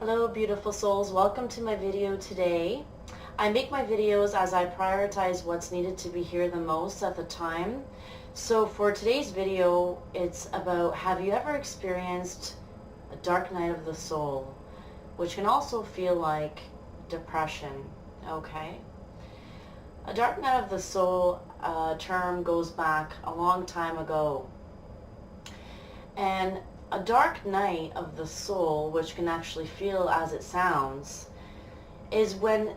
Hello beautiful souls, welcome to my video today. I make my videos as I prioritize what's needed to be here the most at the time. So for today's video, it's about, have you ever experienced a dark night of the soul, which can also feel like depression, okay? A dark night of the soul term goes back a long time ago. And a dark night of the soul, which can actually feel as it sounds, is when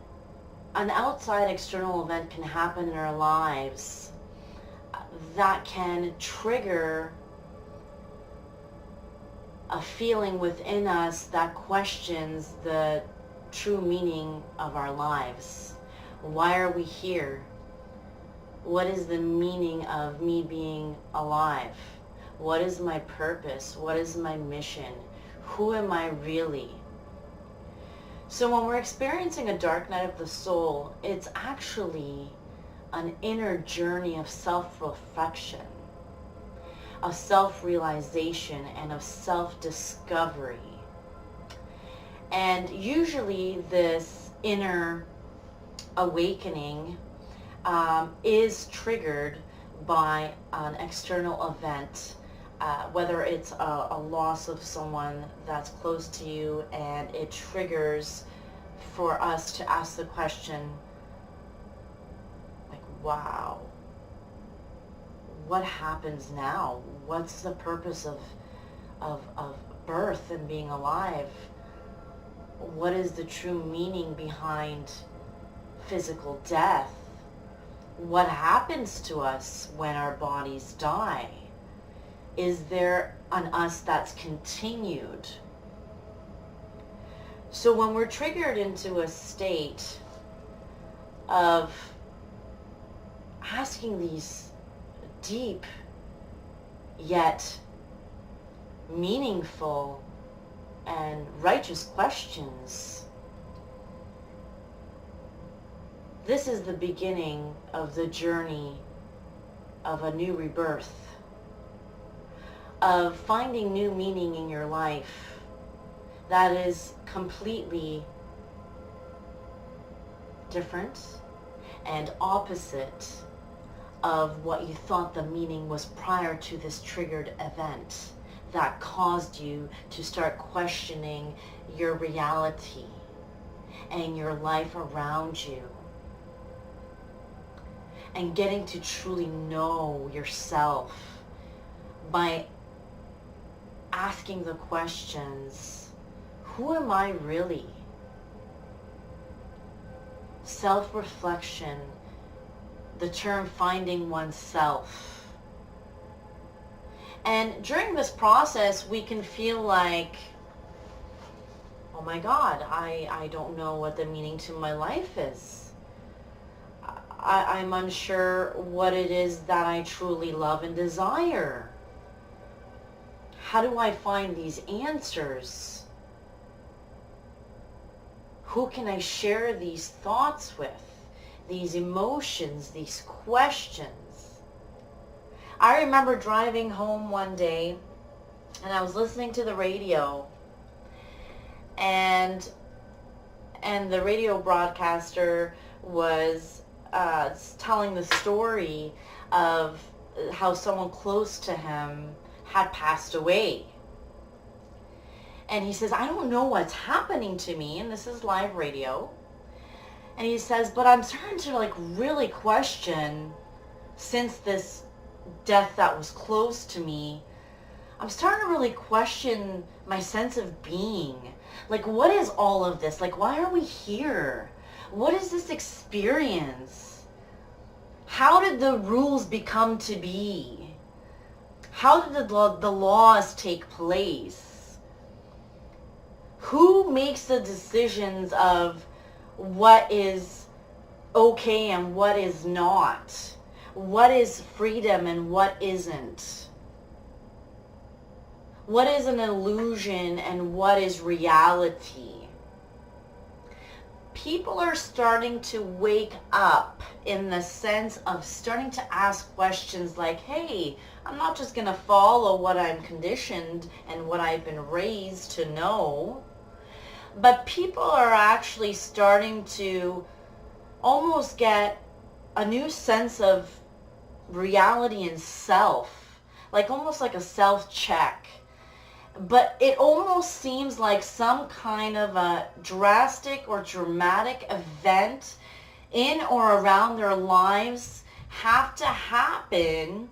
an outside external event can happen in our lives that can trigger a feeling within us that questions the true meaning of our lives. Why are we here? What is the meaning of me being alive? What is my purpose? What is my mission? Who am I really? So when we're experiencing a dark night of the soul, it's actually an inner journey of self-reflection, of self-realization, and of self-discovery. And usually this inner awakening is triggered by an external event, whether it's a loss of someone that's close to you, and it triggers for us to ask the question, like, wow, what happens now? What's the purpose of birth and being alive? What is the true meaning behind physical death? What happens to us when our bodies die? Is there an us that's continued? So when we're triggered into a state of asking these deep yet meaningful and righteous questions, this is the beginning of the journey of a new rebirth, of finding new meaning in your life that is completely different and opposite of what you thought the meaning was prior to this triggered event that caused you to start questioning your reality and your life around you, and getting to truly know yourself by asking the questions, who am I really? Self-reflection, the term finding oneself. And during this process, we can feel like, oh my God, I don't know what the meaning to my life is. I'm unsure what it is that I truly love and desire. How do I find these answers? Who can I share these thoughts with? These emotions, these questions? I remember driving home one day and I was listening to the radio, and the radio broadcaster was telling the story of how someone close to him had passed away. And he says, I don't know what's happening to me, and this is live radio. And he says, but I'm starting to really question, since this death that was close to me, I'm starting to really question my sense of being. Like, what is all of this? Like, why are we here? What is this experience? How did the rules become to be? How did the laws take place? Who makes the decisions of what is okay and what is not? What is freedom and what isn't? What is an illusion and what is reality? People are starting to wake up in the sense of starting to ask questions like, hey, I'm not just going to follow what I'm conditioned and what I've been raised to know. But people are actually starting to almost get a new sense of reality and self, like almost like a self-check. But it almost seems like some kind of a drastic or dramatic event in or around their lives have to happen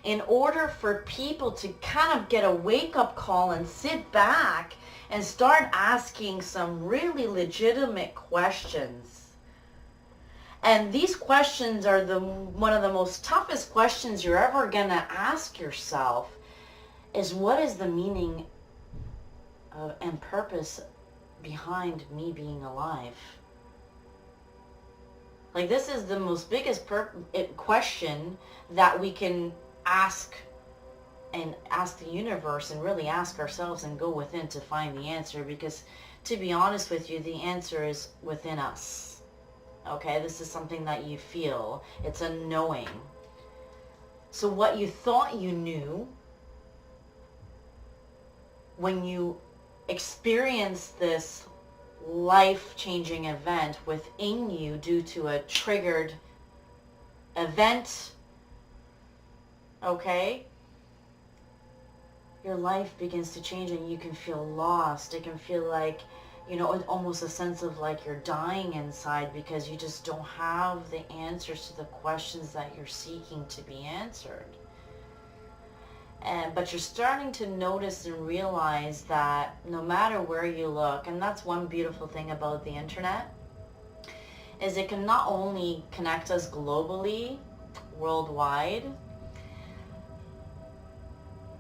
in order for people to kind of get a wake-up call and sit back and start asking some really legitimate questions. And these questions are one of the most toughest questions you're ever going to ask yourself, is what is the meaning and purpose behind me being alive? Like, this is the most biggest question that we can ask, and ask the universe, and really ask ourselves and go within to find the answer. Because to be honest with you, the answer is within us. Okay, this is something that you feel. It's a knowing. So what you thought you knew, when you experienced this life-changing event within you due to a triggered event, okay, your life begins to change and you can feel lost. It can feel like, almost a sense of like you're dying inside, because you just don't have the answers to the questions that you're seeking to be answered. But you're starting to notice and realize that no matter where you look, and that's one beautiful thing about the internet, is it can not only connect us globally, worldwide,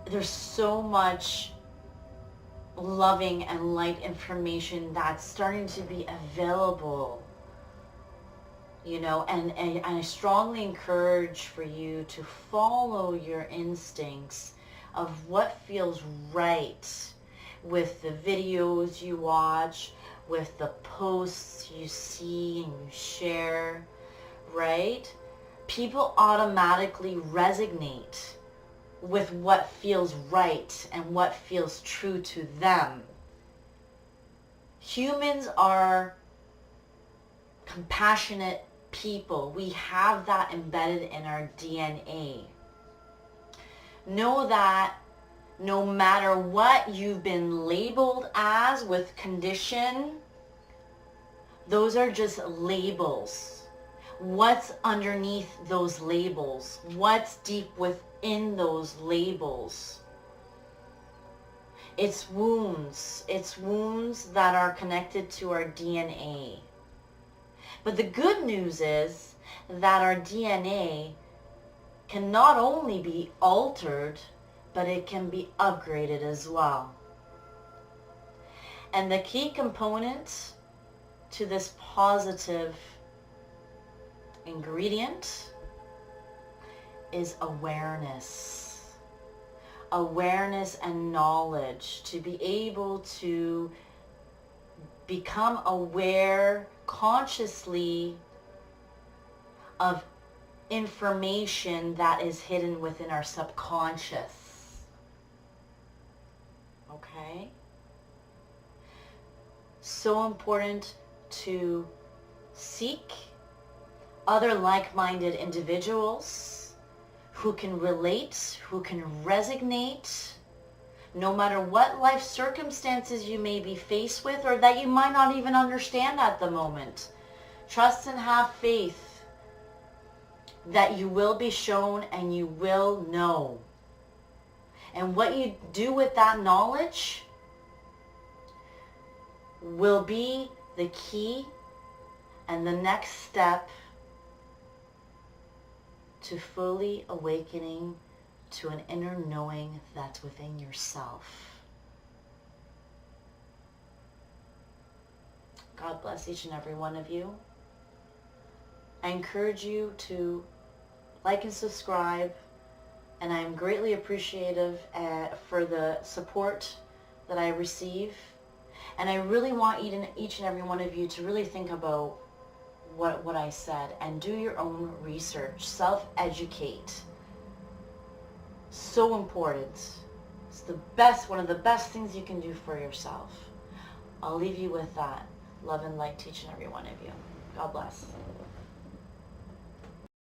there's so much loving and light information that's starting to be available, and I strongly encourage for you to follow your instincts of what feels right with the videos you watch, with the posts you see and you share, right? People automatically resonate with what feels right and what feels true to them. Humans are compassionate people. We have that embedded in our DNA. Know that no matter what you've been labeled as with condition, those are just labels. What's underneath those labels? What's deep within those labels? It's wounds. It's wounds that are connected to our DNA. But the good news is that our DNA can not only be altered, but it can be upgraded as well. And the key component to this positive ingredient is awareness. Awareness and knowledge, to be able to become aware consciously of information that is hidden within our subconscious. Okay? So important to seek other like-minded individuals who can relate, who can resonate, no matter what life circumstances you may be faced with or that you might not even understand at the moment. Trust and have faith that you will be shown and you will know. And what you do with that knowledge will be the key and the next step to fully awakening to an inner knowing that's within yourself. God bless each and every one of you. I encourage you to like and subscribe, and I am greatly appreciative for the support that I receive. And I really want each and every one of you to really think about what I said and do your own research. Self-educate. So important. It's one of the best things you can do for yourself. I'll leave you with that. Love and light to each and every one of you. God bless.